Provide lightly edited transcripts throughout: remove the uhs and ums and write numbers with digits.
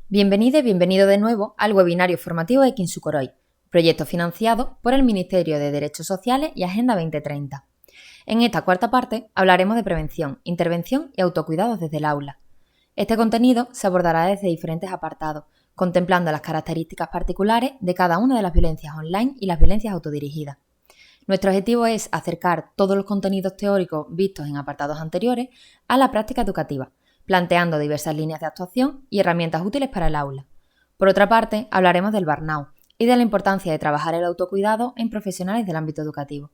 Bienvenida y bienvenido de nuevo al webinario formativo de Kinsukuroi, proyecto financiado por el Ministerio de Derechos Sociales y Agenda 2030. En esta cuarta parte hablaremos de prevención, intervención y autocuidados desde el aula. Este contenido se abordará desde diferentes apartados, contemplando las características particulares de cada una de las violencias online y las violencias autodirigidas. Nuestro objetivo es acercar todos los contenidos teóricos vistos en apartados anteriores a la práctica educativa, planteando diversas líneas de actuación y herramientas útiles para el aula. Por otra parte, hablaremos del burnout y de la importancia de trabajar el autocuidado en profesionales del ámbito educativo.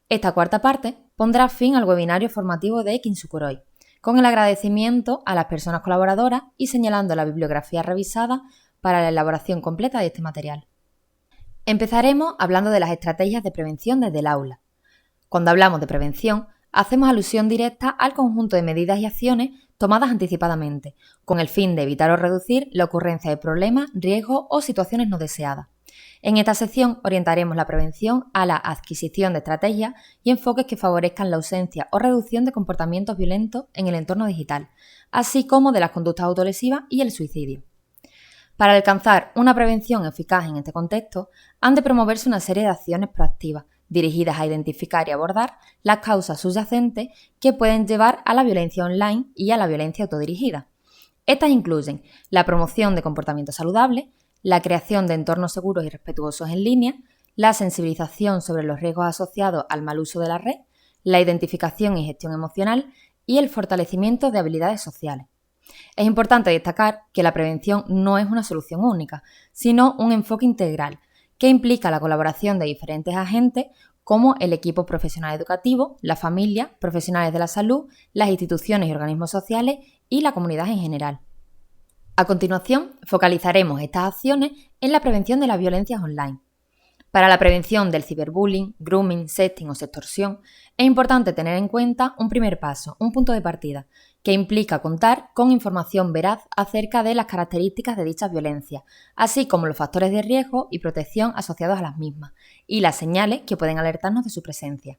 Esta cuarta parte pondrá fin al webinario formativo de Kinsukuroi, con el agradecimiento a las personas colaboradoras y señalando la bibliografía revisada para la elaboración completa de este material. Empezaremos hablando de las estrategias de prevención desde el aula. Cuando hablamos de prevención, hacemos alusión directa al conjunto de medidas y acciones tomadas anticipadamente, con el fin de evitar o reducir la ocurrencia de problemas, riesgos o situaciones no deseadas. En esta sección orientaremos la prevención a la adquisición de estrategias y enfoques que favorezcan la ausencia o reducción de comportamientos violentos en el entorno digital, así como de las conductas autolesivas y el suicidio. Para alcanzar una prevención eficaz en este contexto, han de promoverse una serie de acciones proactivas dirigidas a identificar y abordar las causas subyacentes que pueden llevar a la violencia online y a la violencia autodirigida. Estas incluyen la promoción de comportamientos saludables, la creación de entornos seguros y respetuosos en línea, la sensibilización sobre los riesgos asociados al mal uso de la red, la identificación y gestión emocional y el fortalecimiento de habilidades sociales. Es importante destacar que la prevención no es una solución única, sino un enfoque integral que implica la colaboración de diferentes agentes como el equipo profesional educativo, la familia, profesionales de la salud, las instituciones y organismos sociales y la comunidad en general. A continuación, focalizaremos estas acciones en la prevención de las violencias online. Para la prevención del ciberbullying, grooming, sexting o sextorsión, es importante tener en cuenta un primer paso, un punto de partida, que implica contar con información veraz acerca de las características de dichas violencias, así como los factores de riesgo y protección asociados a las mismas, y las señales que pueden alertarnos de su presencia.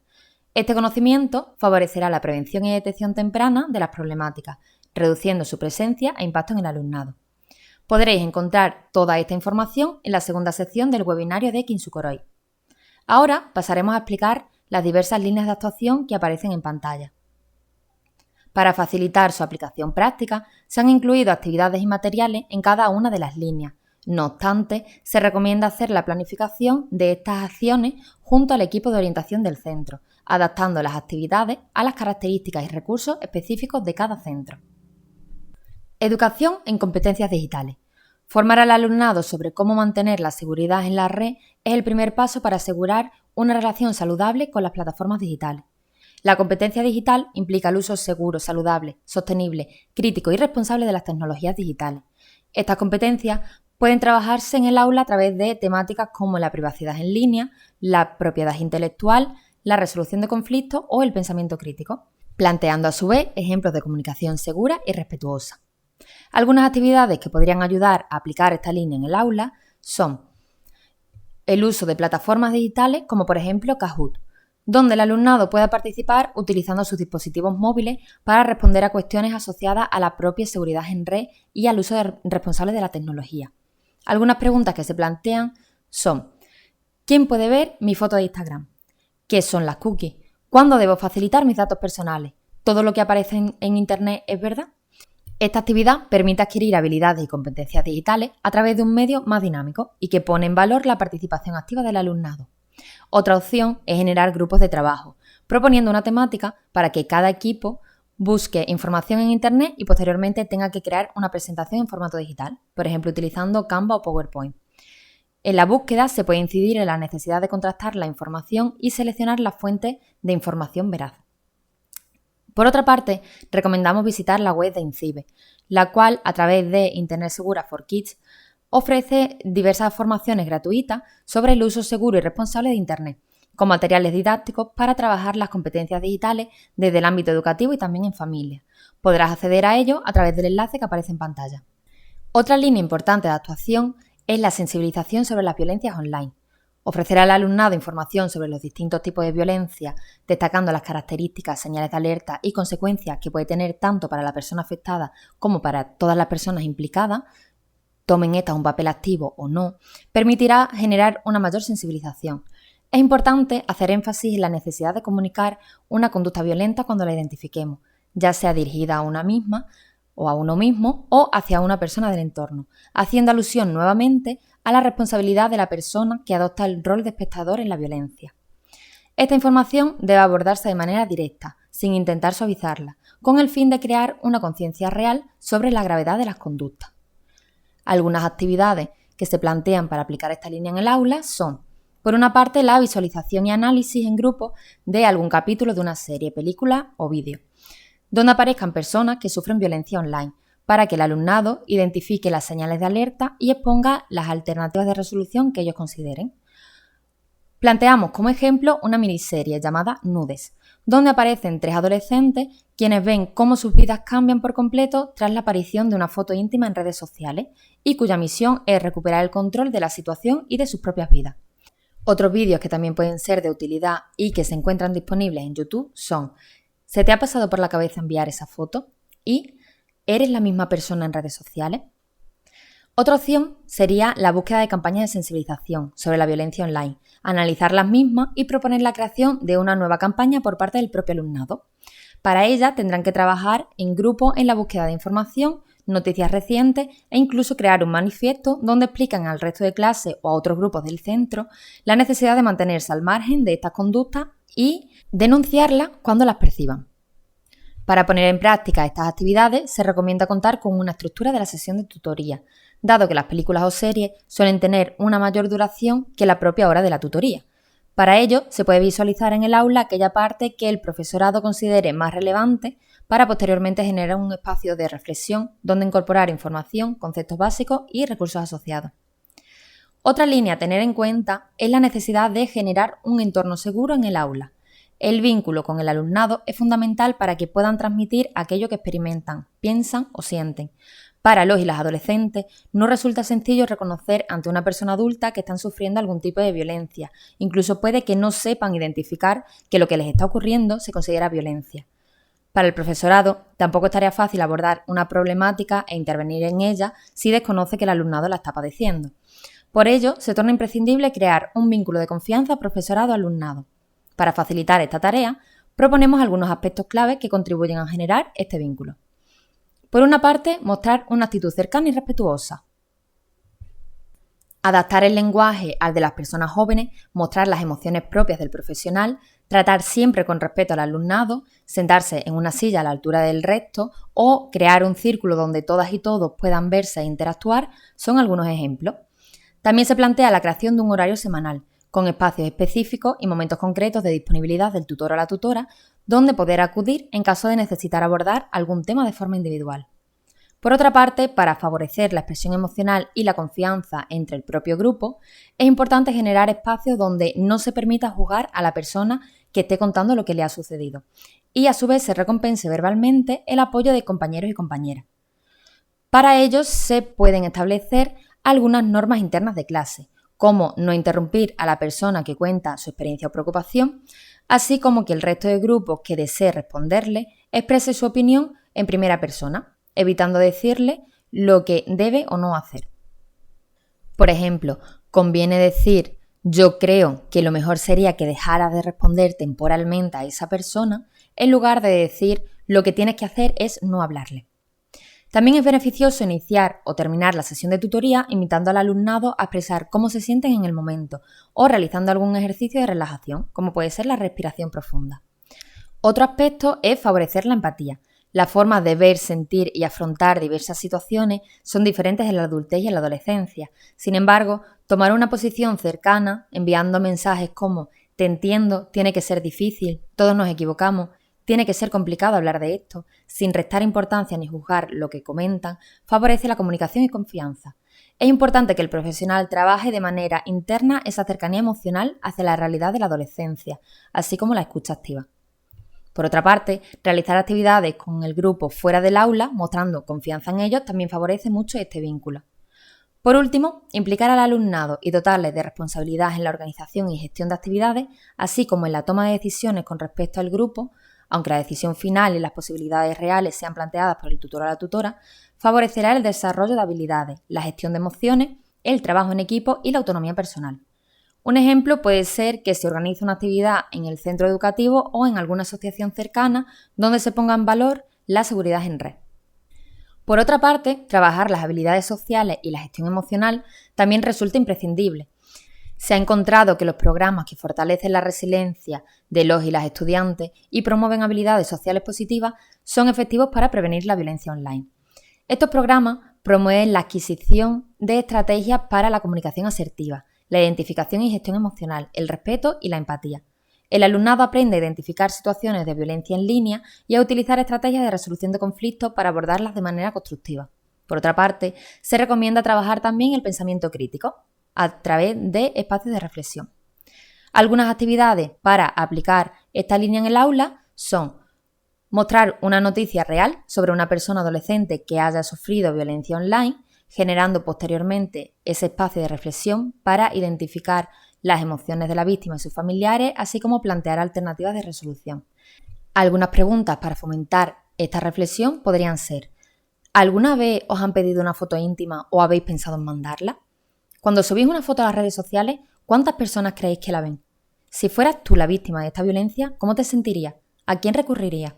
Este conocimiento favorecerá la prevención y detección temprana de las problemáticas, reduciendo su presencia e impacto en el alumnado. Podréis encontrar toda esta información en la segunda sección del webinario de Kinsukuroi. Ahora pasaremos a explicar las diversas líneas de actuación que aparecen en pantalla. Para facilitar su aplicación práctica, se han incluido actividades y materiales en cada una de las líneas. No obstante, se recomienda hacer la planificación de estas acciones junto al equipo de orientación del centro, adaptando las actividades a las características y recursos específicos de cada centro. Educación en competencias digitales. Formar al alumnado sobre cómo mantener la seguridad en la red es el primer paso para asegurar una relación saludable con las plataformas digitales. La competencia digital implica el uso seguro, saludable, sostenible, crítico y responsable de las tecnologías digitales. Estas competencias pueden trabajarse en el aula a través de temáticas como la privacidad en línea, la propiedad intelectual, la resolución de conflictos o el pensamiento crítico, planteando a su vez ejemplos de comunicación segura y respetuosa. Algunas actividades que podrían ayudar a aplicar esta línea en el aula son el uso de plataformas digitales como por ejemplo Kahoot, donde el alumnado pueda participar utilizando sus dispositivos móviles para responder a cuestiones asociadas a la propia seguridad en red y al uso responsable de la tecnología. Algunas preguntas que se plantean son: ¿quién puede ver mi foto de Instagram? ¿Qué son las cookies? ¿Cuándo debo facilitar mis datos personales? ¿Todo lo que aparece en Internet es verdad? Esta actividad permite adquirir habilidades y competencias digitales a través de un medio más dinámico y que pone en valor la participación activa del alumnado. Otra opción es generar grupos de trabajo, proponiendo una temática para que cada equipo busque información en Internet y posteriormente tenga que crear una presentación en formato digital, por ejemplo utilizando Canva o PowerPoint. En la búsqueda se puede incidir en la necesidad de contrastar la información y seleccionar las fuentes de información veraz. Por otra parte, recomendamos visitar la web de INCIBE, la cual, a través de Internet Segura for Kids, ofrece diversas formaciones gratuitas sobre el uso seguro y responsable de Internet, con materiales didácticos para trabajar las competencias digitales desde el ámbito educativo y también en familia. Podrás acceder a ello a través del enlace que aparece en pantalla. Otra línea importante de actuación es la sensibilización sobre las violencias online. Ofrecer al alumnado información sobre los distintos tipos de violencia, destacando las características, señales de alerta y consecuencias que puede tener tanto para la persona afectada como para todas las personas implicadas, tomen esta un papel activo o no, permitirá generar una mayor sensibilización. Es importante hacer énfasis en la necesidad de comunicar una conducta violenta cuando la identifiquemos, ya sea dirigida a una misma o a uno mismo o hacia una persona del entorno, haciendo alusión nuevamente a la responsabilidad de la persona que adopta el rol de espectador en la violencia. Esta información debe abordarse de manera directa, sin intentar suavizarla, con el fin de crear una conciencia real sobre la gravedad de las conductas. Algunas actividades que se plantean para aplicar esta línea en el aula son, por una parte, la visualización y análisis en grupo de algún capítulo de una serie, película o vídeo, donde aparezcan personas que sufren violencia online, para que el alumnado identifique las señales de alerta y exponga las alternativas de resolución que ellos consideren. Planteamos como ejemplo una miniserie llamada Nudes, donde aparecen 3 adolescentes quienes ven cómo sus vidas cambian por completo tras la aparición de una foto íntima en redes sociales y cuya misión es recuperar el control de la situación y de sus propias vidas. Otros vídeos que también pueden ser de utilidad y que se encuentran disponibles en YouTube son ¿se te ha pasado por la cabeza enviar esa foto? Y ¿eres la misma persona en redes sociales? Otra opción sería la búsqueda de campañas de sensibilización sobre la violencia online, analizar las mismas y proponer la creación de una nueva campaña por parte del propio alumnado. Para ella tendrán que trabajar en grupo en la búsqueda de información, noticias recientes e incluso crear un manifiesto donde explican al resto de clase o a otros grupos del centro la necesidad de mantenerse al margen de estas conductas y denunciarlas cuando las perciban. Para poner en práctica estas actividades se recomienda contar con una estructura de la sesión de tutoría, dado que las películas o series suelen tener una mayor duración que la propia hora de la tutoría. Para ello, se puede visualizar en el aula aquella parte que el profesorado considere más relevante para posteriormente generar un espacio de reflexión donde incorporar información, conceptos básicos y recursos asociados. Otra línea a tener en cuenta es la necesidad de generar un entorno seguro en el aula. El vínculo con el alumnado es fundamental para que puedan transmitir aquello que experimentan, piensan o sienten. Para los y las adolescentes no resulta sencillo reconocer ante una persona adulta que están sufriendo algún tipo de violencia. Incluso puede que no sepan identificar que lo que les está ocurriendo se considera violencia. Para el profesorado tampoco es tarea fácil abordar una problemática e intervenir en ella si desconoce que el alumnado la está padeciendo. Por ello, se torna imprescindible crear un vínculo de confianza profesorado-alumnado. Para facilitar esta tarea, proponemos algunos aspectos claves que contribuyen a generar este vínculo. Por una parte, mostrar una actitud cercana y respetuosa. Adaptar el lenguaje al de las personas jóvenes, mostrar las emociones propias del profesional, tratar siempre con respeto al alumnado, sentarse en una silla a la altura del resto o crear un círculo donde todas y todos puedan verse e interactuar son algunos ejemplos. También se plantea la creación de un horario semanal, con espacios específicos y momentos concretos de disponibilidad del tutor o la tutora, donde poder acudir en caso de necesitar abordar algún tema de forma individual. Por otra parte, para favorecer la expresión emocional y la confianza entre el propio grupo, es importante generar espacios donde no se permita juzgar a la persona que esté contando lo que le ha sucedido y a su vez se recompense verbalmente el apoyo de compañeros y compañeras. Para ello se pueden establecer algunas normas internas de clase, como no interrumpir a la persona que cuenta su experiencia o preocupación, así como que el resto del grupo que desee responderle exprese su opinión en primera persona, evitando decirle lo que debe o no hacer. Por ejemplo, conviene decir yo creo que lo mejor sería que dejaras de responder temporalmente a esa persona, en lugar de decir lo que tienes que hacer es no hablarle. También es beneficioso iniciar o terminar la sesión de tutoría invitando al alumnado a expresar cómo se sienten en el momento o realizando algún ejercicio de relajación, como puede ser la respiración profunda. Otro aspecto es favorecer la empatía. Las formas de ver, sentir y afrontar diversas situaciones son diferentes en la adultez y en la adolescencia. Sin embargo, tomar una posición cercana, enviando mensajes como «te entiendo, tiene que ser difícil, todos nos equivocamos», tiene que ser complicado hablar de esto, sin restar importancia ni juzgar lo que comentan, favorece la comunicación y confianza. Es importante que el profesional trabaje de manera interna esa cercanía emocional hacia la realidad de la adolescencia, así como la escucha activa. Por otra parte, realizar actividades con el grupo fuera del aula, mostrando confianza en ellos, también favorece mucho este vínculo. Por último, implicar al alumnado y dotarle de responsabilidad en la organización y gestión de actividades, así como en la toma de decisiones con respecto al grupo, aunque la decisión final y las posibilidades reales sean planteadas por el tutor o la tutora, favorecerá el desarrollo de habilidades, la gestión de emociones, el trabajo en equipo y la autonomía personal. Un ejemplo puede ser que se organice una actividad en el centro educativo o en alguna asociación cercana donde se ponga en valor la seguridad en red. Por otra parte, trabajar las habilidades sociales y la gestión emocional también resulta imprescindible. Se ha encontrado que los programas que fortalecen la resiliencia de los y las estudiantes y promueven habilidades sociales positivas son efectivos para prevenir la violencia online. Estos programas promueven la adquisición de estrategias para la comunicación asertiva, la identificación y gestión emocional, el respeto y la empatía. El alumnado aprende a identificar situaciones de violencia en línea y a utilizar estrategias de resolución de conflictos para abordarlas de manera constructiva. Por otra parte, se recomienda trabajar también el pensamiento crítico a través de espacios de reflexión. Algunas actividades para aplicar esta línea en el aula son mostrar una noticia real sobre una persona adolescente que haya sufrido violencia online, generando posteriormente ese espacio de reflexión para identificar las emociones de la víctima y sus familiares, así como plantear alternativas de resolución. Algunas preguntas para fomentar esta reflexión podrían ser: ¿alguna vez os han pedido una foto íntima o habéis pensado en mandarla? Cuando subís una foto a las redes sociales, ¿cuántas personas creéis que la ven? Si fueras tú la víctima de esta violencia, ¿cómo te sentirías? ¿A quién recurrirías?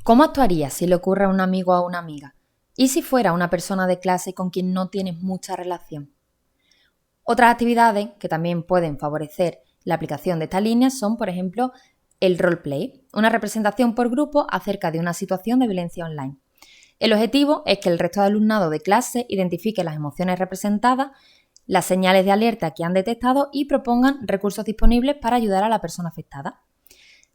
¿Cómo actuarías si le ocurre a un amigo o a una amiga? ¿Y si fuera una persona de clase con quien no tienes mucha relación? Otras actividades que también pueden favorecer la aplicación de esta línea son, por ejemplo, el roleplay, una representación por grupo acerca de una situación de violencia online. El objetivo es que el resto de alumnado de clase identifique las emociones representadas, las señales de alerta que han detectado y propongan recursos disponibles para ayudar a la persona afectada.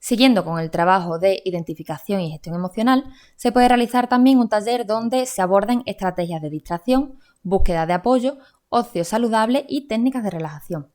Siguiendo con el trabajo de identificación y gestión emocional, se puede realizar también un taller donde se aborden estrategias de distracción, búsqueda de apoyo, ocio saludable y técnicas de relajación.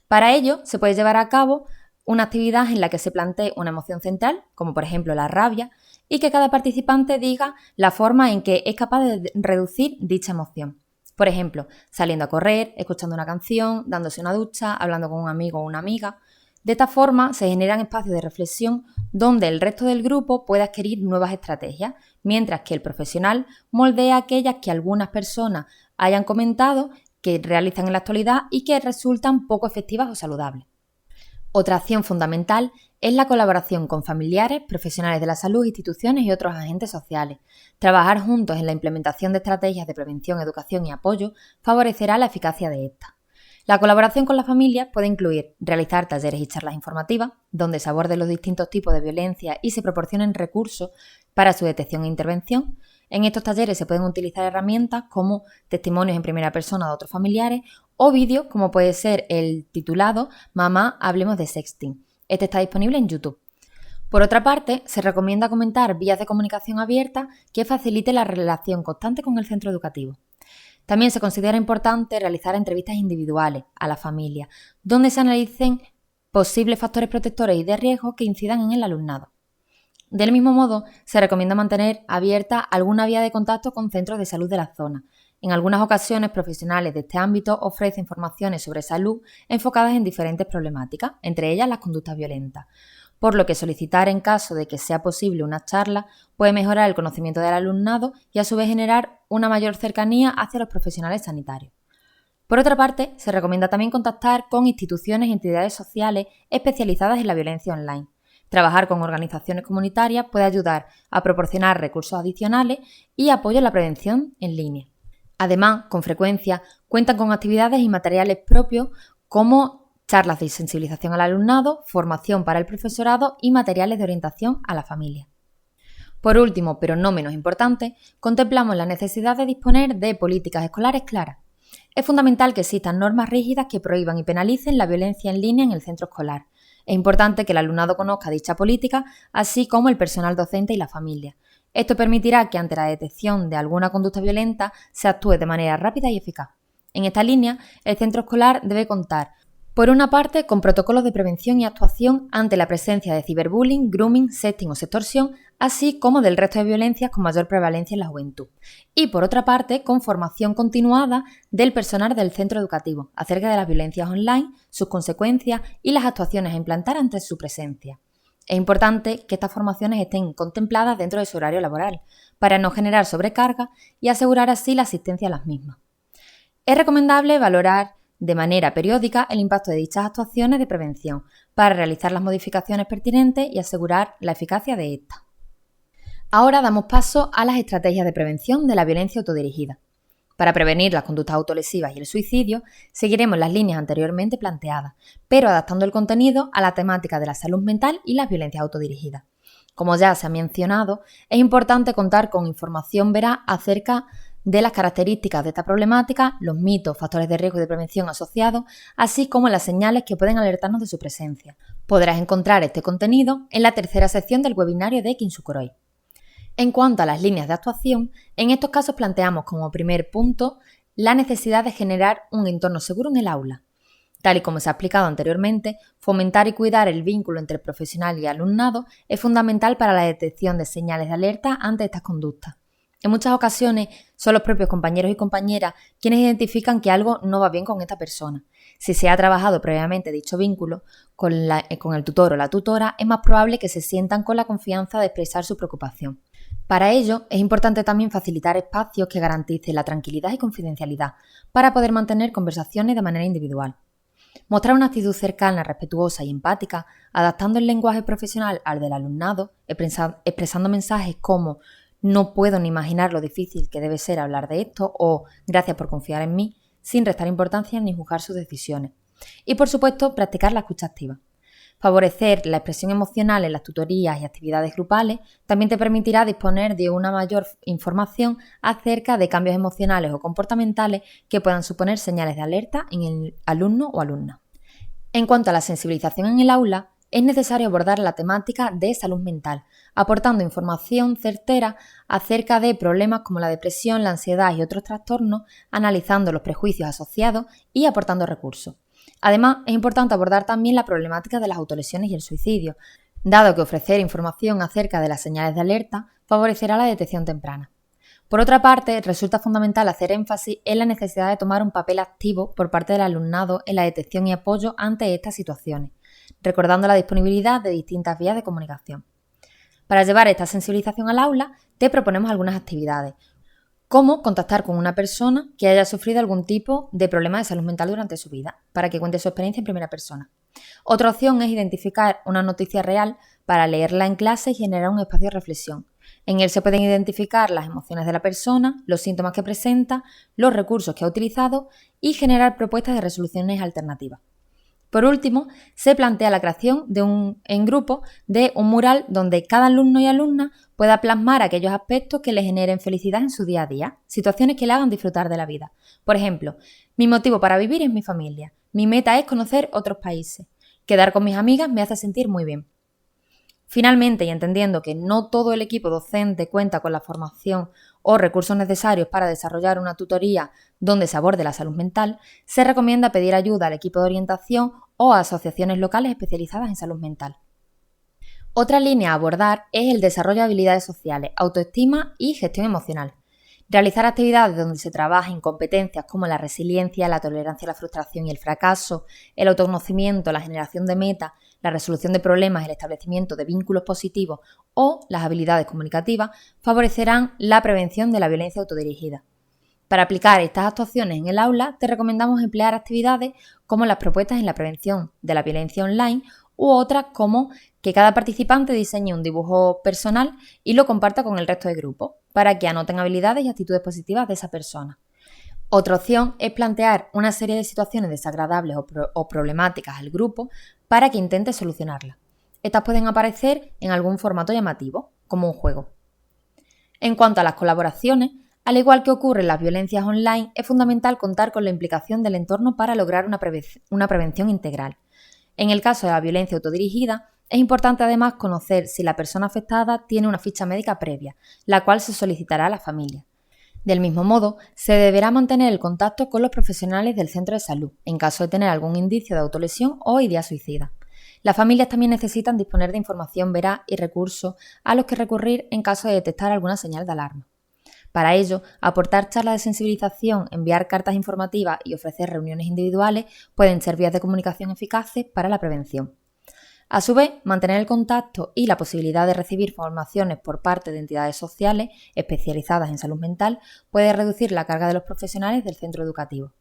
Para ello, se puede llevar a cabo una actividad en la que se plantee una emoción central, como por ejemplo la rabia, y que cada participante diga la forma en que es capaz de reducir dicha emoción. Por ejemplo, saliendo a correr, escuchando una canción, dándose una ducha, hablando con un amigo o una amiga. De esta forma se generan espacios de reflexión donde el resto del grupo puede adquirir nuevas estrategias, mientras que el profesional moldea aquellas que algunas personas hayan comentado que realizan en la actualidad y que resultan poco efectivas o saludables. Otra acción fundamental es la colaboración con familiares, profesionales de la salud, instituciones y otros agentes sociales. Trabajar juntos en la implementación de estrategias de prevención, educación y apoyo favorecerá la eficacia de estas. La colaboración con la familia puede incluir realizar talleres y charlas informativas, donde se aborden los distintos tipos de violencia y se proporcionen recursos para su detección e intervención. En estos talleres se pueden utilizar herramientas como testimonios en primera persona de otros familiares o vídeos como puede ser el titulado Mamá, hablemos de sexting. Este está disponible en YouTube. Por otra parte, se recomienda comentar vías de comunicación abiertas que facilite la relación constante con el centro educativo. También se considera importante realizar entrevistas individuales a la familia, donde se analicen posibles factores protectores y de riesgo que incidan en el alumnado. Del mismo modo, se recomienda mantener abierta alguna vía de contacto con centros de salud de la zona. En algunas ocasiones, profesionales de este ámbito ofrecen informaciones sobre salud enfocadas en diferentes problemáticas, entre ellas las conductas violentas, por lo que solicitar en caso de que sea posible una charla puede mejorar el conocimiento del alumnado y a su vez generar una mayor cercanía hacia los profesionales sanitarios. Por otra parte, se recomienda también contactar con instituciones y entidades sociales especializadas en la violencia online. Trabajar con organizaciones comunitarias puede ayudar a proporcionar recursos adicionales y apoyo a la prevención en línea. Además, con frecuencia, cuentan con actividades y materiales propios como charlas de sensibilización al alumnado, formación para el profesorado y materiales de orientación a la familia. Por último, pero no menos importante, contemplamos la necesidad de disponer de políticas escolares claras. Es fundamental que existan normas rígidas que prohíban y penalicen la violencia en línea en el centro escolar. Es importante que el alumnado conozca dicha política, así como el personal docente y la familia. Esto permitirá que ante la detección de alguna conducta violenta se actúe de manera rápida y eficaz. En esta línea, el centro escolar debe contar, por una parte, con protocolos de prevención y actuación ante la presencia de ciberbullying, grooming, sexting o sextorsión, así como del resto de violencias con mayor prevalencia en la juventud. Y por otra parte, con formación continuada del personal del centro educativo acerca de las violencias online, sus consecuencias y las actuaciones a implantar ante su presencia. Es importante que estas formaciones estén contempladas dentro de su horario laboral, para no generar sobrecarga y asegurar así la asistencia a las mismas. Es recomendable valorar de manera periódica el impacto de dichas actuaciones de prevención para realizar las modificaciones pertinentes y asegurar la eficacia de estas. Ahora damos paso a las estrategias de prevención de la violencia autodirigida. Para prevenir las conductas autolesivas y el suicidio, seguiremos las líneas anteriormente planteadas, pero adaptando el contenido a la temática de la salud mental y las violencias autodirigidas. Como ya se ha mencionado, es importante contar con información veraz acerca de las características de esta problemática, los mitos, factores de riesgo y de prevención asociados, así como las señales que pueden alertarnos de su presencia. Podrás encontrar este contenido en la tercera sección del webinario de Kinsukuroi. En cuanto a las líneas de actuación, en estos casos planteamos como primer punto la necesidad de generar un entorno seguro en el aula. Tal y como se ha explicado anteriormente, fomentar y cuidar el vínculo entre profesional y alumnado es fundamental para la detección de señales de alerta ante estas conductas. En muchas ocasiones son los propios compañeros y compañeras quienes identifican que algo no va bien con esta persona. Si se ha trabajado previamente dicho vínculo con el tutor o la tutora, es más probable que se sientan con la confianza de expresar su preocupación. Para ello, es importante también facilitar espacios que garanticen la tranquilidad y confidencialidad para poder mantener conversaciones de manera individual. Mostrar una actitud cercana, respetuosa y empática, adaptando el lenguaje profesional al del alumnado, expresando mensajes como «no puedo ni imaginar lo difícil que debe ser hablar de esto» o «gracias por confiar en mí», sin restar importancia ni juzgar sus decisiones. Y, por supuesto, practicar la escucha activa. Favorecer la expresión emocional en las tutorías y actividades grupales también te permitirá disponer de una mayor información acerca de cambios emocionales o comportamentales que puedan suponer señales de alerta en el alumno o alumna. En cuanto a la sensibilización en el aula, es necesario abordar la temática de salud mental, aportando información certera acerca de problemas como la depresión, la ansiedad y otros trastornos, analizando los prejuicios asociados y aportando recursos. Además, es importante abordar también la problemática de las autolesiones y el suicidio, dado que ofrecer información acerca de las señales de alerta favorecerá la detección temprana. Por otra parte, resulta fundamental hacer énfasis en la necesidad de tomar un papel activo por parte del alumnado en la detección y apoyo ante estas situaciones, recordando la disponibilidad de distintas vías de comunicación. Para llevar esta sensibilización al aula, te proponemos algunas actividades, como contactar con una persona que haya sufrido algún tipo de problema de salud mental durante su vida, para que cuente su experiencia en primera persona. Otra opción es identificar una noticia real para leerla en clase y generar un espacio de reflexión. En él se pueden identificar las emociones de la persona, los síntomas que presenta, los recursos que ha utilizado y generar propuestas de resoluciones alternativas. Por último, se plantea la creación en grupo de un mural donde cada alumno y alumna pueda plasmar aquellos aspectos que le generen felicidad en su día a día, situaciones que le hagan disfrutar de la vida. Por ejemplo, mi motivo para vivir es mi familia, mi meta es conocer otros países, quedar con mis amigas me hace sentir muy bien. Finalmente, y entendiendo que no todo el equipo docente cuenta con la formación o recursos necesarios para desarrollar una tutoría donde se aborde la salud mental, se recomienda pedir ayuda al equipo de orientación o a asociaciones locales especializadas en salud mental. Otra línea a abordar es el desarrollo de habilidades sociales, autoestima y gestión emocional. Realizar actividades donde se trabajen competencias como la resiliencia, la tolerancia a la frustración y el fracaso, el autoconocimiento, la generación de metas, la resolución de problemas, el establecimiento de vínculos positivos o las habilidades comunicativas favorecerán la prevención de la violencia autodirigida. Para aplicar estas actuaciones en el aula, te recomendamos emplear actividades como las propuestas en la prevención de la violencia online u otras como que cada participante diseñe un dibujo personal y lo comparta con el resto del grupo, para que anoten habilidades y actitudes positivas de esa persona. Otra opción es plantear una serie de situaciones desagradables o problemáticas al grupo para que intente solucionarlas. Estas pueden aparecer en algún formato llamativo, como un juego. En cuanto a las colaboraciones, al igual que ocurre en las violencias online, es fundamental contar con la implicación del entorno para lograr una prevención integral. En el caso de la violencia autodirigida, es importante además conocer si la persona afectada tiene una ficha médica previa, la cual se solicitará a la familia. Del mismo modo, se deberá mantener el contacto con los profesionales del centro de salud, en caso de tener algún indicio de autolesión o idea suicida. Las familias también necesitan disponer de información veraz y recursos a los que recurrir en caso de detectar alguna señal de alarma. Para ello, aportar charlas de sensibilización, enviar cartas informativas y ofrecer reuniones individuales pueden ser vías de comunicación eficaces para la prevención. A su vez, mantener el contacto y la posibilidad de recibir formaciones por parte de entidades sociales especializadas en salud mental puede reducir la carga de los profesionales del centro educativo.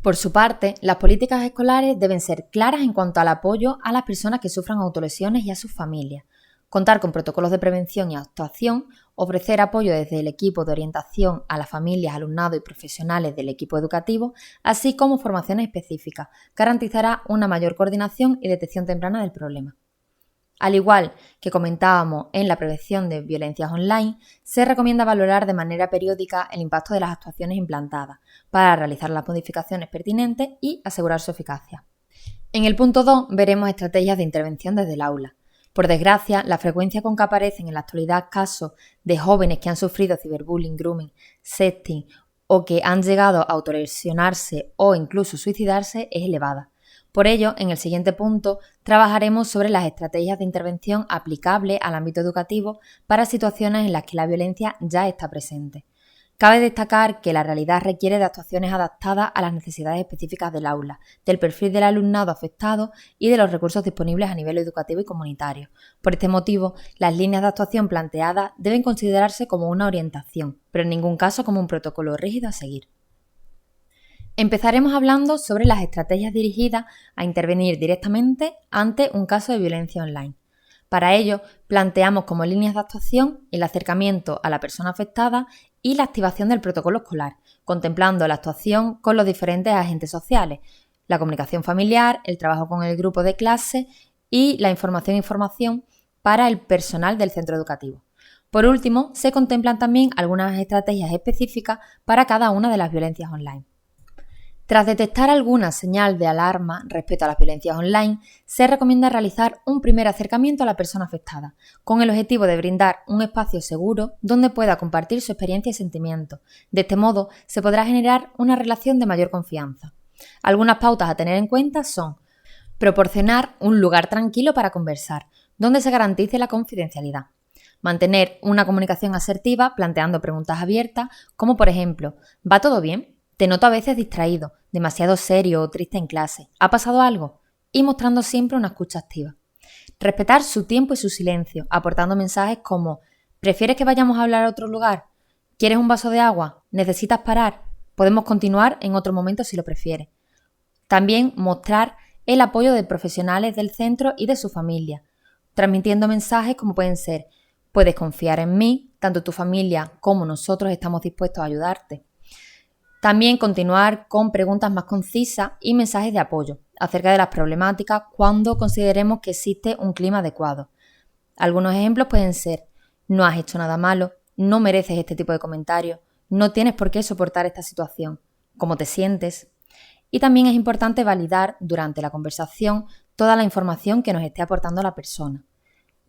Por su parte, las políticas escolares deben ser claras en cuanto al apoyo a las personas que sufran autolesiones y a sus familias, contar con protocolos de prevención y actuación, ofrecer apoyo desde el equipo de orientación a las familias, alumnado y profesionales del equipo educativo, así como formaciones específicas, garantizará una mayor coordinación y detección temprana del problema. Al igual que comentábamos en la prevención de violencias online, se recomienda valorar de manera periódica el impacto de las actuaciones implantadas para realizar las modificaciones pertinentes y asegurar su eficacia. En el punto 2 veremos estrategias de intervención desde el aula. Por desgracia, la frecuencia con que aparecen en la actualidad casos de jóvenes que han sufrido ciberbullying, grooming, sexting o que han llegado a autolesionarse o incluso suicidarse es elevada. Por ello, en el siguiente punto, trabajaremos sobre las estrategias de intervención aplicables al ámbito educativo para situaciones en las que la violencia ya está presente. Cabe destacar que la realidad requiere de actuaciones adaptadas a las necesidades específicas del aula, del perfil del alumnado afectado y de los recursos disponibles a nivel educativo y comunitario. Por este motivo, las líneas de actuación planteadas deben considerarse como una orientación, pero en ningún caso como un protocolo rígido a seguir. Empezaremos hablando sobre las estrategias dirigidas a intervenir directamente ante un caso de violencia online. Para ello, planteamos como líneas de actuación el acercamiento a la persona afectada y la activación del protocolo escolar, contemplando la actuación con los diferentes agentes sociales, la comunicación familiar, el trabajo con el grupo de clase y la información para el personal del centro educativo. Por último, se contemplan también algunas estrategias específicas para cada una de las violencias online. Tras detectar alguna señal de alarma respecto a las violencias online, se recomienda realizar un primer acercamiento a la persona afectada, con el objetivo de brindar un espacio seguro donde pueda compartir su experiencia y sentimientos. De este modo, se podrá generar una relación de mayor confianza. Algunas pautas a tener en cuenta son: proporcionar un lugar tranquilo para conversar, donde se garantice la confidencialidad. Mantener una comunicación asertiva planteando preguntas abiertas, como por ejemplo: ¿va todo bien? Te noto a veces distraído, demasiado serio o triste en clase. ¿Ha pasado algo? Y mostrando siempre una escucha activa. Respetar su tiempo y su silencio, aportando mensajes como: ¿prefieres que vayamos a hablar a otro lugar? ¿Quieres un vaso de agua? ¿Necesitas parar? Podemos continuar en otro momento si lo prefieres. También mostrar el apoyo de profesionales del centro y de su familia, transmitiendo mensajes como pueden ser: puedes confiar en mí, tanto tu familia como nosotros estamos dispuestos a ayudarte. También continuar con preguntas más concisas y mensajes de apoyo acerca de las problemáticas cuando consideremos que existe un clima adecuado. Algunos ejemplos pueden ser: no has hecho nada malo, no mereces este tipo de comentarios, no tienes por qué soportar esta situación, ¿cómo te sientes? Y también es importante validar durante la conversación toda la información que nos esté aportando la persona,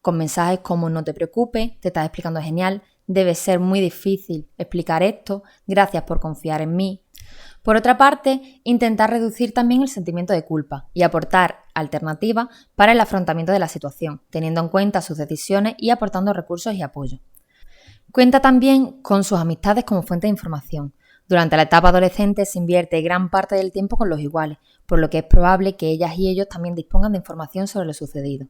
con mensajes como: no te preocupes, te estás explicando genial, debe ser muy difícil explicar esto, gracias por confiar en mí. Por otra parte, intentar reducir también el sentimiento de culpa y aportar alternativas para el afrontamiento de la situación, teniendo en cuenta sus decisiones y aportando recursos y apoyo. Cuenta también con sus amistades como fuente de información. Durante la etapa adolescente se invierte gran parte del tiempo con los iguales, por lo que es probable que ellas y ellos también dispongan de información sobre lo sucedido.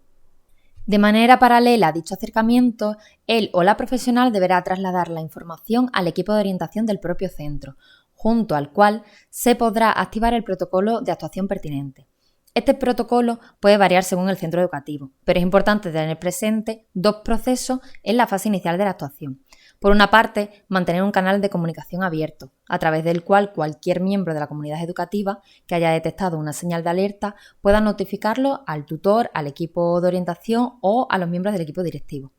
De manera paralela a dicho acercamiento, él o la profesional deberá trasladar la información al equipo de orientación del propio centro, junto al cual se podrá activar el protocolo de actuación pertinente. Este protocolo puede variar según el centro educativo, pero es importante tener presente dos procesos en la fase inicial de la actuación. Por una parte, mantener un canal de comunicación abierto, a través del cual cualquier miembro de la comunidad educativa que haya detectado una señal de alerta pueda notificarlo al tutor, al equipo de orientación o a los miembros del equipo directivo.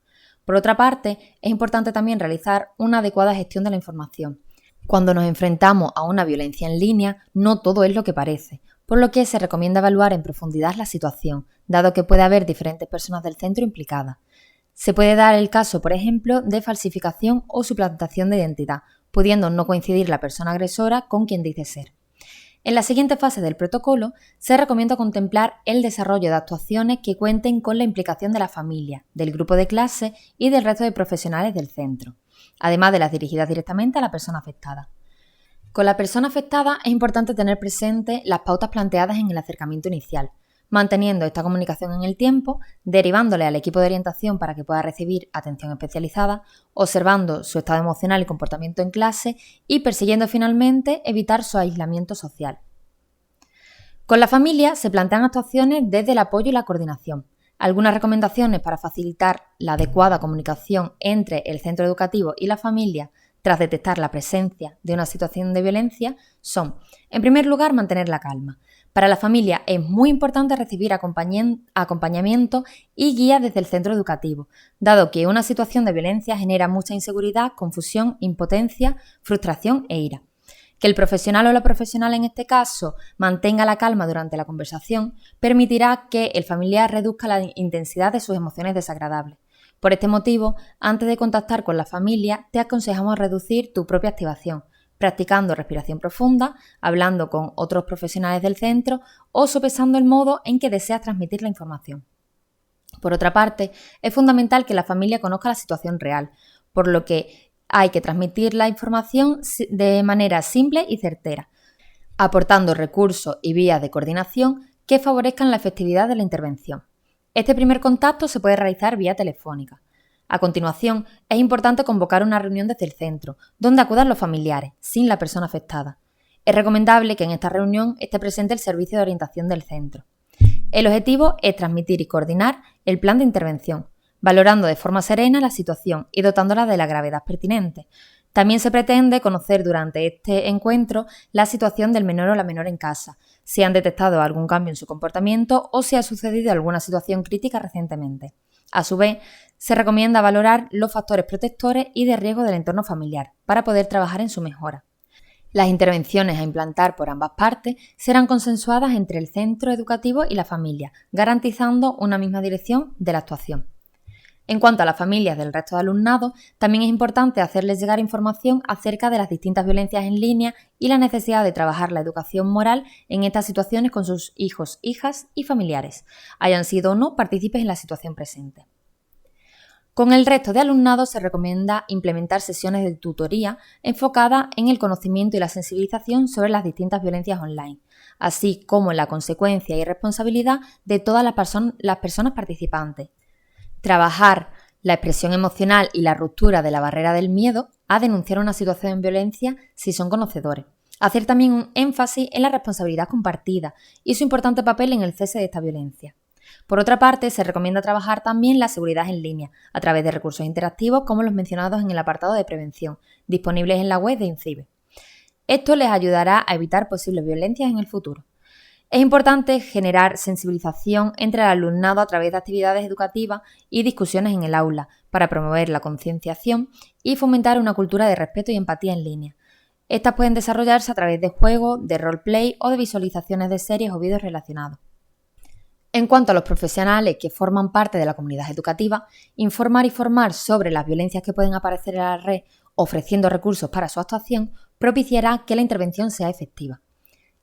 Por otra parte, es importante también realizar una adecuada gestión de la información. Cuando nos enfrentamos a una violencia en línea, no todo es lo que parece, por lo que se recomienda evaluar en profundidad la situación, dado que puede haber diferentes personas del centro implicadas. Se puede dar el caso, por ejemplo, de falsificación o suplantación de identidad, pudiendo no coincidir la persona agresora con quien dice ser. En la siguiente fase del protocolo, se recomienda contemplar el desarrollo de actuaciones que cuenten con la implicación de la familia, del grupo de clase y del resto de profesionales del centro, además de las dirigidas directamente a la persona afectada. Con la persona afectada es importante tener presente las pautas planteadas en el acercamiento inicial, manteniendo esta comunicación en el tiempo, derivándole al equipo de orientación para que pueda recibir atención especializada, observando su estado emocional y comportamiento en clase y persiguiendo finalmente evitar su aislamiento social. Con la familia se plantean actuaciones desde el apoyo y la coordinación. Algunas recomendaciones para facilitar la adecuada comunicación entre el centro educativo y la familia tras detectar la presencia de una situación de violencia son, en primer lugar, mantener la calma. Para la familia es muy importante recibir acompañamiento y guía desde el centro educativo, dado que una situación de violencia genera mucha inseguridad, confusión, impotencia, frustración e ira. Que el profesional o la profesional en este caso mantenga la calma durante la conversación permitirá que el familiar reduzca la intensidad de sus emociones desagradables. Por este motivo, antes de contactar con la familia, te aconsejamos reducir tu propia activación, practicando respiración profunda, hablando con otros profesionales del centro o sopesando el modo en que deseas transmitir la información. Por otra parte, es fundamental que la familia conozca la situación real, por lo que hay que transmitir la información de manera simple y certera, aportando recursos y vías de coordinación que favorezcan la efectividad de la intervención. Este primer contacto se puede realizar vía telefónica. A continuación, es importante convocar una reunión desde el centro, donde acudan los familiares, sin la persona afectada. Es recomendable que en esta reunión esté presente el servicio de orientación del centro. El objetivo es transmitir y coordinar el plan de intervención, valorando de forma serena la situación y dotándola de la gravedad pertinente. También se pretende conocer durante este encuentro la situación del menor o la menor en casa, si han detectado algún cambio en su comportamiento o si ha sucedido alguna situación crítica recientemente. A su vez, se recomienda valorar los factores protectores y de riesgo del entorno familiar para poder trabajar en su mejora. Las intervenciones a implantar por ambas partes serán consensuadas entre el centro educativo y la familia, garantizando una misma dirección de la actuación. En cuanto a las familias del resto de alumnado, también es importante hacerles llegar información acerca de las distintas violencias en línea y la necesidad de trabajar la educación moral en estas situaciones con sus hijos, hijas y familiares, hayan sido o no partícipes en la situación presente. Con el resto de alumnado se recomienda implementar sesiones de tutoría enfocadas en el conocimiento y la sensibilización sobre las distintas violencias online, así como en la consecuencia y responsabilidad de todas las personas participantes. Trabajar la expresión emocional y la ruptura de la barrera del miedo a denunciar una situación de violencia si son conocedores. Hacer también un énfasis en la responsabilidad compartida y su importante papel en el cese de esta violencia. Por otra parte, se recomienda trabajar también la seguridad en línea a través de recursos interactivos como los mencionados en el apartado de prevención, disponibles en la web de INCIBE. Esto les ayudará a evitar posibles violencias en el futuro. Es importante generar sensibilización entre el alumnado a través de actividades educativas y discusiones en el aula para promover la concienciación y fomentar una cultura de respeto y empatía en línea. Estas pueden desarrollarse a través de juegos, de roleplay o de visualizaciones de series o vídeos relacionados. En cuanto a los profesionales que forman parte de la comunidad educativa, informar y formar sobre las violencias que pueden aparecer en la red, ofreciendo recursos para su actuación, propiciará que la intervención sea efectiva.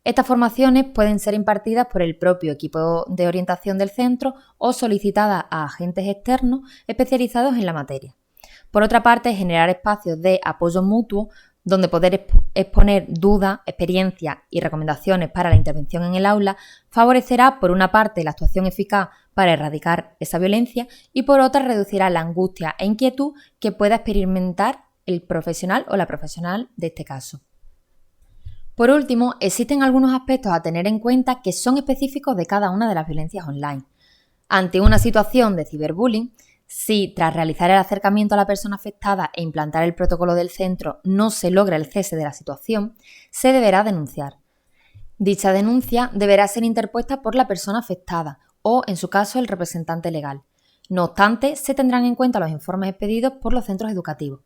Estas formaciones pueden ser impartidas por el propio equipo de orientación del centro o solicitadas a agentes externos especializados en la materia. Por otra parte, generar espacios de apoyo mutuo donde poder exponer dudas, experiencias y recomendaciones para la intervención en el aula favorecerá, por una parte, la actuación eficaz para erradicar esa violencia y, por otra, reducirá la angustia e inquietud que pueda experimentar el profesional o la profesional de este caso. Por último, existen algunos aspectos a tener en cuenta que son específicos de cada una de las violencias online. Ante una situación de ciberbullying, si tras realizar el acercamiento a la persona afectada e implantar el protocolo del centro no se logra el cese de la situación, se deberá denunciar. Dicha denuncia deberá ser interpuesta por la persona afectada o, en su caso, el representante legal. No obstante, se tendrán en cuenta los informes expedidos por los centros educativos.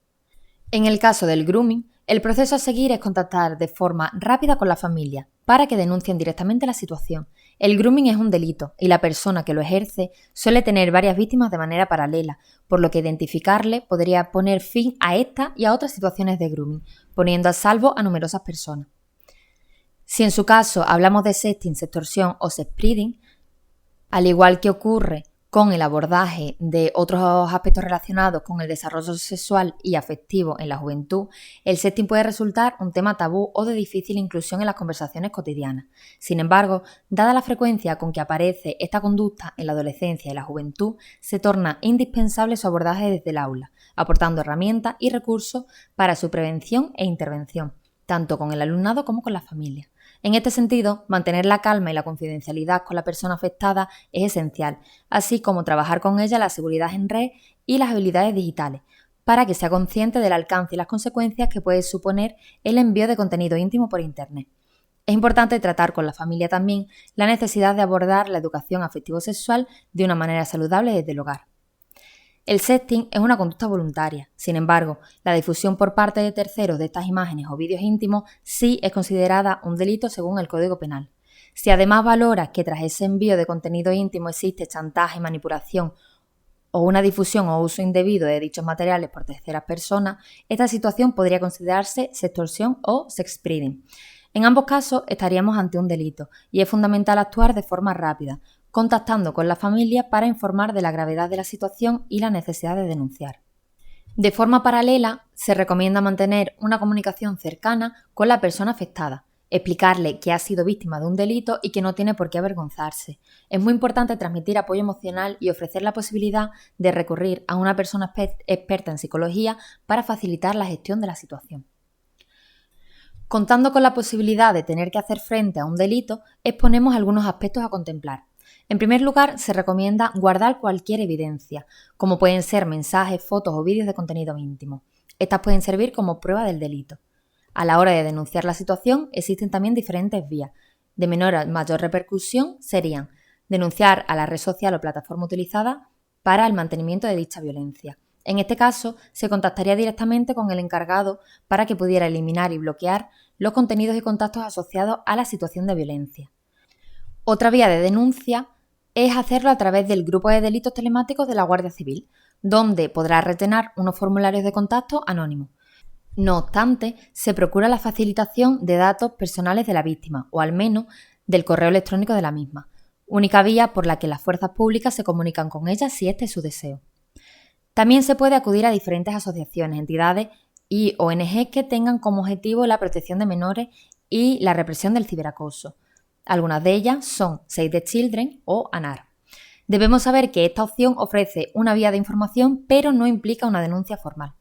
En el caso del grooming, el proceso a seguir es contactar de forma rápida con la familia para que denuncien directamente la situación. El grooming es un delito y la persona que lo ejerce suele tener varias víctimas de manera paralela, por lo que identificarle podría poner fin a esta y a otras situaciones de grooming, poniendo a salvo a numerosas personas. Si en su caso hablamos de sexting, sextorsión o sexpreading, al igual que ocurre con el abordaje de otros aspectos relacionados con el desarrollo sexual y afectivo en la juventud, el sexting puede resultar un tema tabú o de difícil inclusión en las conversaciones cotidianas. Sin embargo, dada la frecuencia con que aparece esta conducta en la adolescencia y la juventud, se torna indispensable su abordaje desde el aula, aportando herramientas y recursos para su prevención e intervención, tanto con el alumnado como con la familia. En este sentido, mantener la calma y la confidencialidad con la persona afectada es esencial, así como trabajar con ella la seguridad en red y las habilidades digitales, para que sea consciente del alcance y las consecuencias que puede suponer el envío de contenido íntimo por Internet. Es importante tratar con la familia también la necesidad de abordar la educación afectivo-sexual de una manera saludable desde el hogar. El sexting es una conducta voluntaria. Sin embargo, la difusión por parte de terceros de estas imágenes o vídeos íntimos sí es considerada un delito según el Código Penal. Si además valoras que tras ese envío de contenido íntimo existe chantaje, manipulación o una difusión o uso indebido de dichos materiales por terceras personas, esta situación podría considerarse sextorsión o sexspreading. En ambos casos estaríamos ante un delito y es fundamental actuar de forma rápida, contactando con la familia para informar de la gravedad de la situación y la necesidad de denunciar. De forma paralela, se recomienda mantener una comunicación cercana con la persona afectada, explicarle que ha sido víctima de un delito y que no tiene por qué avergonzarse. Es muy importante transmitir apoyo emocional y ofrecer la posibilidad de recurrir a una persona experta en psicología para facilitar la gestión de la situación. Contando con la posibilidad de tener que hacer frente a un delito, exponemos algunos aspectos a contemplar. En primer lugar, se recomienda guardar cualquier evidencia, como pueden ser mensajes, fotos o vídeos de contenido íntimo. Estas pueden servir como prueba del delito. A la hora de denunciar la situación, existen también diferentes vías. De menor a mayor repercusión serían denunciar a la red social o plataforma utilizada para el mantenimiento de dicha violencia. En este caso, se contactaría directamente con el encargado para que pudiera eliminar y bloquear los contenidos y contactos asociados a la situación de violencia. Otra vía de denuncia es hacerlo a través del grupo de delitos telemáticos de la Guardia Civil, donde podrá rellenar unos formularios de contacto anónimos. No obstante, se procura la facilitación de datos personales de la víctima, o al menos del correo electrónico de la misma, única vía por la que las fuerzas públicas se comunican con ella si este es su deseo. También se puede acudir a diferentes asociaciones, entidades y ONG que tengan como objetivo la protección de menores y la represión del ciberacoso. Algunas de ellas son Save the Children o ANAR. Debemos saber que esta opción ofrece una vía de información, pero no implica una denuncia formal.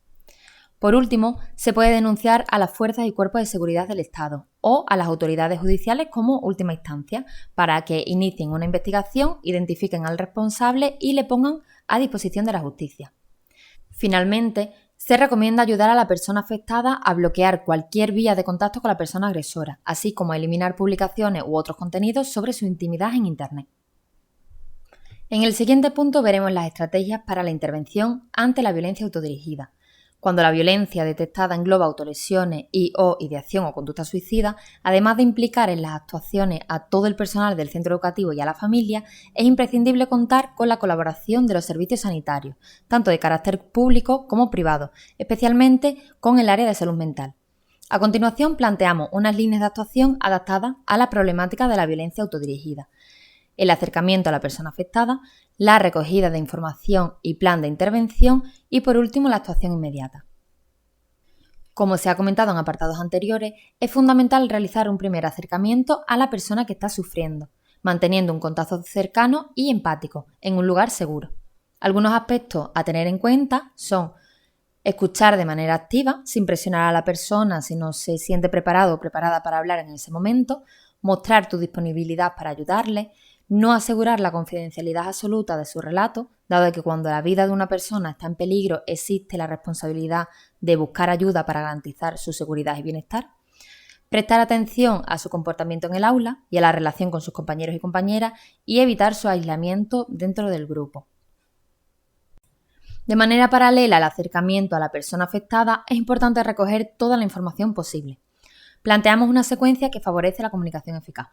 Por último, se puede denunciar a las fuerzas y cuerpos de seguridad del Estado o a las autoridades judiciales como última instancia para que inicien una investigación, identifiquen al responsable y le pongan a disposición de la justicia. Finalmente, se recomienda ayudar a la persona afectada a bloquear cualquier vía de contacto con la persona agresora, así como a eliminar publicaciones u otros contenidos sobre su intimidad en Internet. En el siguiente punto veremos las estrategias para la intervención ante la violencia autodirigida. Cuando la violencia detectada engloba autolesiones y/o ideación o conducta suicida, además de implicar en las actuaciones a todo el personal del centro educativo y a la familia, es imprescindible contar con la colaboración de los servicios sanitarios, tanto de carácter público como privado, especialmente con el área de salud mental. A continuación, planteamos unas líneas de actuación adaptadas a la problemática de la violencia autodirigida. El acercamiento a la persona afectada, la recogida de información y plan de intervención y, por último, la actuación inmediata. Como se ha comentado en apartados anteriores, es fundamental realizar un primer acercamiento a la persona que está sufriendo, manteniendo un contacto cercano y empático en un lugar seguro. Algunos aspectos a tener en cuenta son escuchar de manera activa, sin presionar a la persona si no se siente preparado o preparada para hablar en ese momento, mostrar tu disponibilidad para ayudarle, no asegurar la confidencialidad absoluta de su relato, dado que cuando la vida de una persona está en peligro existe la responsabilidad de buscar ayuda para garantizar su seguridad y bienestar, prestar atención a su comportamiento en el aula y a la relación con sus compañeros y compañeras y evitar su aislamiento dentro del grupo. De manera paralela al acercamiento a la persona afectada, es importante recoger toda la información posible. Planteamos una secuencia que favorece la comunicación eficaz.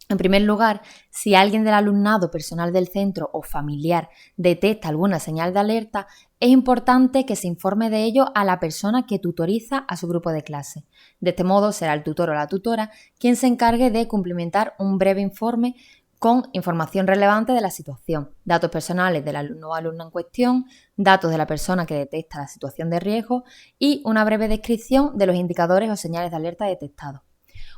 En primer lugar, si alguien del alumnado, personal del centro o familiar detecta alguna señal de alerta, es importante que se informe de ello a la persona que tutoriza a su grupo de clase. De este modo, será el tutor o la tutora quien se encargue de cumplimentar un breve informe con información relevante de la situación, datos personales del alumno o alumna en cuestión, datos de la persona que detecta la situación de riesgo y una breve descripción de los indicadores o señales de alerta detectados.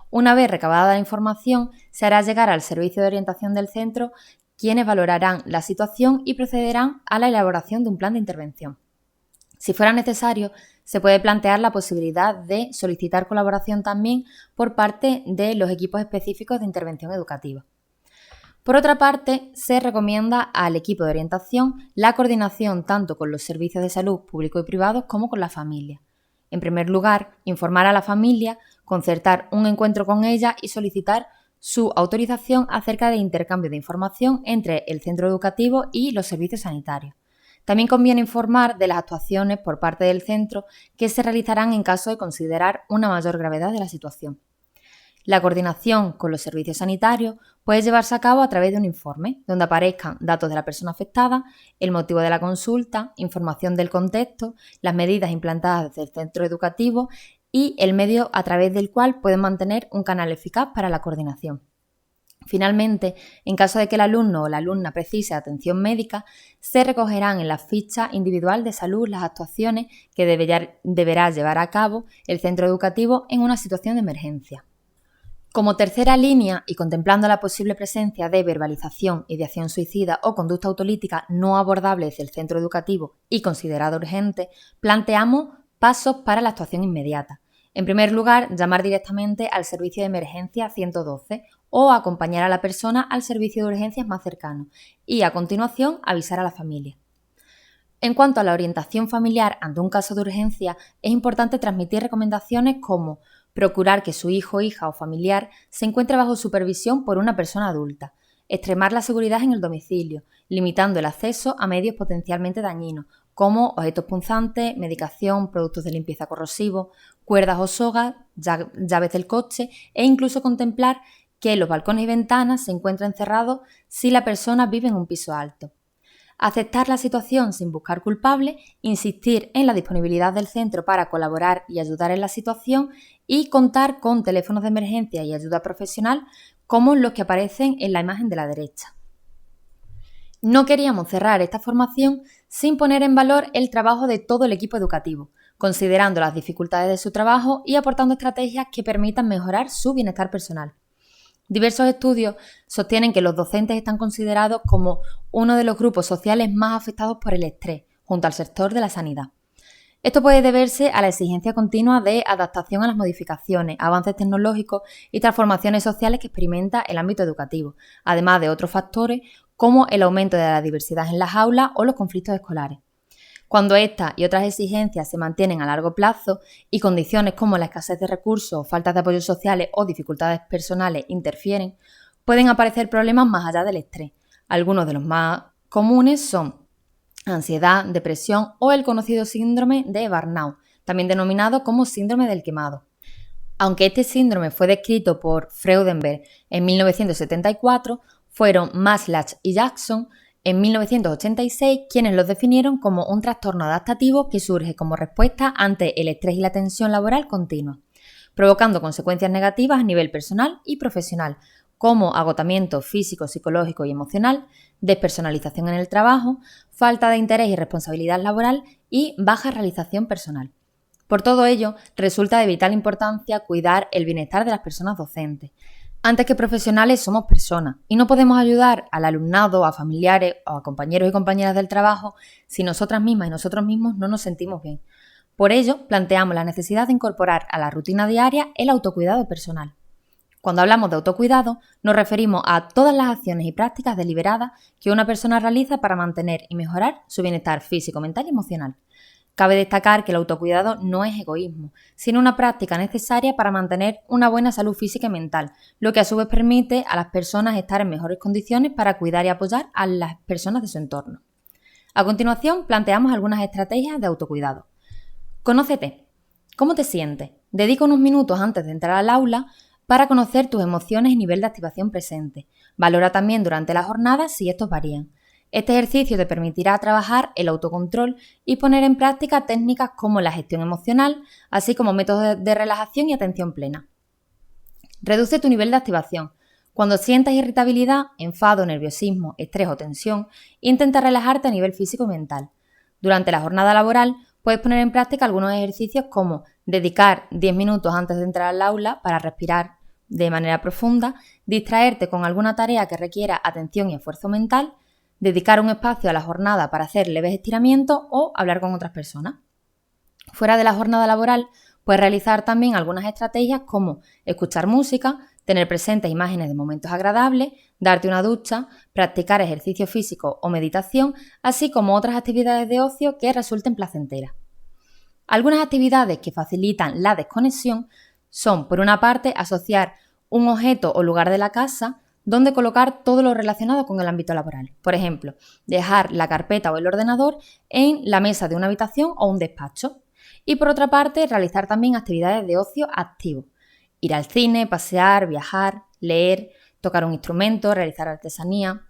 Una vez recabada la información, se hará llegar al servicio de orientación del centro, quienes valorarán la situación y procederán a la elaboración de un plan de intervención. Si fuera necesario, se puede plantear la posibilidad de solicitar colaboración también por parte de los equipos específicos de intervención educativa. Por otra parte, se recomienda al equipo de orientación la coordinación tanto con los servicios de salud públicos y privados como con la familia. En primer lugar, informar a la familia, concertar un encuentro con ella y solicitar su autorización acerca del intercambio de información entre el centro educativo y los servicios sanitarios. También conviene informar de las actuaciones por parte del centro que se realizarán en caso de considerar una mayor gravedad de la situación. La coordinación con los servicios sanitarios puede llevarse a cabo a través de un informe, donde aparezcan datos de la persona afectada, el motivo de la consulta, información del contexto, las medidas implantadas desde el centro educativo y el medio a través del cual pueden mantener un canal eficaz para la coordinación. Finalmente, en caso de que el alumno o la alumna precise atención médica, se recogerán en la ficha individual de salud las actuaciones que deberá llevar a cabo el centro educativo en una situación de emergencia. Como tercera línea, y contemplando la posible presencia de verbalización, ideación suicida o conducta autolítica no abordable desde el centro educativo y considerada urgente, planteamos pasos para la actuación inmediata. En primer lugar, llamar directamente al servicio de emergencia 112 o acompañar a la persona al servicio de urgencias más cercano y, a continuación, avisar a la familia. En cuanto a la orientación familiar ante un caso de urgencia, es importante transmitir recomendaciones como procurar que su hijo, hija o familiar se encuentre bajo supervisión por una persona adulta, extremar la seguridad en el domicilio, limitando el acceso a medios potencialmente dañinos, como objetos punzantes, medicación, productos de limpieza corrosivos, cuerdas o sogas, llaves del coche e incluso contemplar que los balcones y ventanas se encuentren cerrados si la persona vive en un piso alto. Aceptar la situación sin buscar culpable, insistir en la disponibilidad del centro para colaborar y ayudar en la situación y contar con teléfonos de emergencia y ayuda profesional como los que aparecen en la imagen de la derecha. No queríamos cerrar esta formación sin poner en valor el trabajo de todo el equipo educativo, considerando las dificultades de su trabajo y aportando estrategias que permitan mejorar su bienestar personal. Diversos estudios sostienen que los docentes están considerados como uno de los grupos sociales más afectados por el estrés, junto al sector de la sanidad. Esto puede deberse a la exigencia continua de adaptación a las modificaciones, avances tecnológicos y transformaciones sociales que experimenta el ámbito educativo, además de otros factores como el aumento de la diversidad en las aulas o los conflictos escolares. Cuando estas y otras exigencias se mantienen a largo plazo y condiciones como la escasez de recursos, faltas de apoyos sociales o dificultades personales interfieren, pueden aparecer problemas más allá del estrés. Algunos de los más comunes son ansiedad, depresión o el conocido síndrome de burnout, también denominado como síndrome del quemado. Aunque este síndrome fue descrito por Freudenberg en 1974, fueron Maslach y Jackson en 1986 quienes los definieron como un trastorno adaptativo que surge como respuesta ante el estrés y la tensión laboral continua, provocando consecuencias negativas a nivel personal y profesional, como agotamiento físico, psicológico y emocional, despersonalización en el trabajo, falta de interés y responsabilidad laboral y baja realización personal. Por todo ello, resulta de vital importancia cuidar el bienestar de las personas docentes. Antes que profesionales somos personas y no podemos ayudar al alumnado, a familiares o a compañeros y compañeras del trabajo si nosotras mismas y nosotros mismos no nos sentimos bien. Por ello, planteamos la necesidad de incorporar a la rutina diaria el autocuidado personal. Cuando hablamos de autocuidado, nos referimos a todas las acciones y prácticas deliberadas que una persona realiza para mantener y mejorar su bienestar físico, mental y emocional. Cabe destacar que el autocuidado no es egoísmo, sino una práctica necesaria para mantener una buena salud física y mental, lo que a su vez permite a las personas estar en mejores condiciones para cuidar y apoyar a las personas de su entorno. A continuación, planteamos algunas estrategias de autocuidado. Conócete. ¿Cómo te sientes? Dedica unos minutos antes de entrar al aula para conocer tus emociones y nivel de activación presente. Valora también durante la jornada si estos varían. Este ejercicio te permitirá trabajar el autocontrol y poner en práctica técnicas como la gestión emocional, así como métodos de relajación y atención plena. Reduce tu nivel de activación. Cuando sientas irritabilidad, enfado, nerviosismo, estrés o tensión, intenta relajarte a nivel físico y mental. Durante la jornada laboral, puedes poner en práctica algunos ejercicios como dedicar 10 minutos antes de entrar al aula para respirar de manera profunda, distraerte con alguna tarea que requiera atención y esfuerzo mental, dedicar un espacio a la jornada para hacer leves estiramientos o hablar con otras personas. Fuera de la jornada laboral, puedes realizar también algunas estrategias como escuchar música, tener presentes imágenes de momentos agradables, darte una ducha, practicar ejercicio físico o meditación, así como otras actividades de ocio que resulten placenteras. Algunas actividades que facilitan la desconexión son, por una parte, asociar un objeto o lugar de la casa donde colocar todo lo relacionado con el ámbito laboral. Por ejemplo, dejar la carpeta o el ordenador en la mesa de una habitación o un despacho. Y por otra parte, realizar también actividades de ocio activo. Ir al cine, pasear, viajar, leer, tocar un instrumento, realizar artesanía.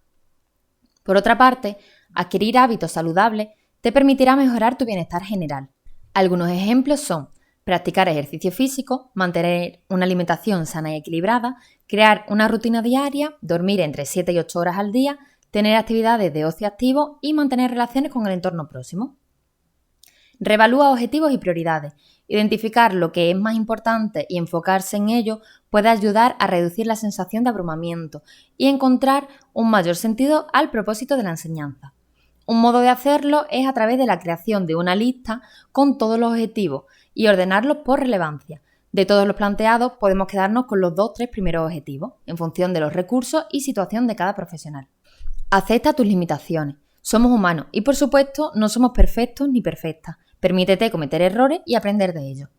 Por otra parte, adquirir hábitos saludables te permitirá mejorar tu bienestar general. Algunos ejemplos son practicar ejercicio físico, mantener una alimentación sana y equilibrada, crear una rutina diaria, dormir entre 7 y 8 horas al día, tener actividades de ocio activo y mantener relaciones con el entorno próximo. Revalúa objetivos y prioridades. Identificar lo que es más importante y enfocarse en ello puede ayudar a reducir la sensación de abrumamiento y encontrar un mayor sentido al propósito de la enseñanza. Un modo de hacerlo es a través de la creación de una lista con todos los objetivos y ordenarlos por relevancia. De todos los planteados podemos quedarnos con los 2 o 3 primeros objetivos, en función de los recursos y situación de cada profesional. Acepta tus limitaciones. Somos humanos y, por supuesto, no somos perfectos ni perfectas. Permítete cometer errores y aprender de ellos.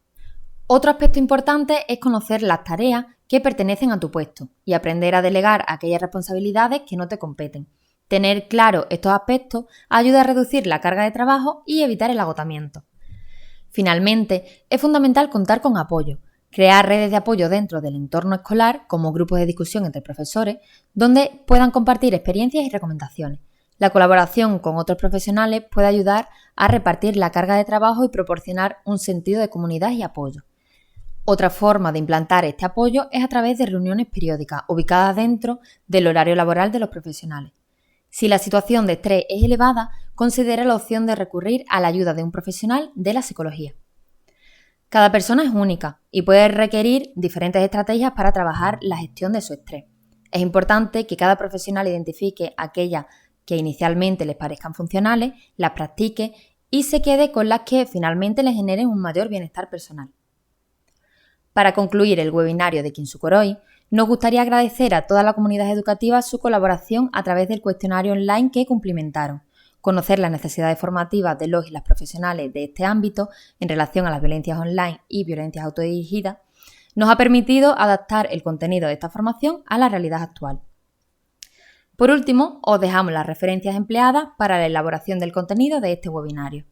Otro aspecto importante es conocer las tareas que pertenecen a tu puesto y aprender a delegar aquellas responsabilidades que no te competen. Tener claro estos aspectos ayuda a reducir la carga de trabajo y evitar el agotamiento. Finalmente, es fundamental contar con apoyo. Crear redes de apoyo dentro del entorno escolar, como grupos de discusión entre profesores, donde puedan compartir experiencias y recomendaciones. La colaboración con otros profesionales puede ayudar a repartir la carga de trabajo y proporcionar un sentido de comunidad y apoyo. Otra forma de implantar este apoyo es a través de reuniones periódicas ubicadas dentro del horario laboral de los profesionales. Si la situación de estrés es elevada, considera la opción de recurrir a la ayuda de un profesional de la psicología. Cada persona es única y puede requerir diferentes estrategias para trabajar la gestión de su estrés. Es importante que cada profesional identifique aquellas que inicialmente les parezcan funcionales, las practique y se quede con las que finalmente le generen un mayor bienestar personal. Para concluir el webinario de Kinsukuroi, nos gustaría agradecer a toda la comunidad educativa su colaboración a través del cuestionario online que cumplimentaron. Conocer las necesidades formativas de los y las profesionales de este ámbito en relación a las violencias online y violencias autodirigidas nos ha permitido adaptar el contenido de esta formación a la realidad actual. Por último, os dejamos las referencias empleadas para la elaboración del contenido de este webinario.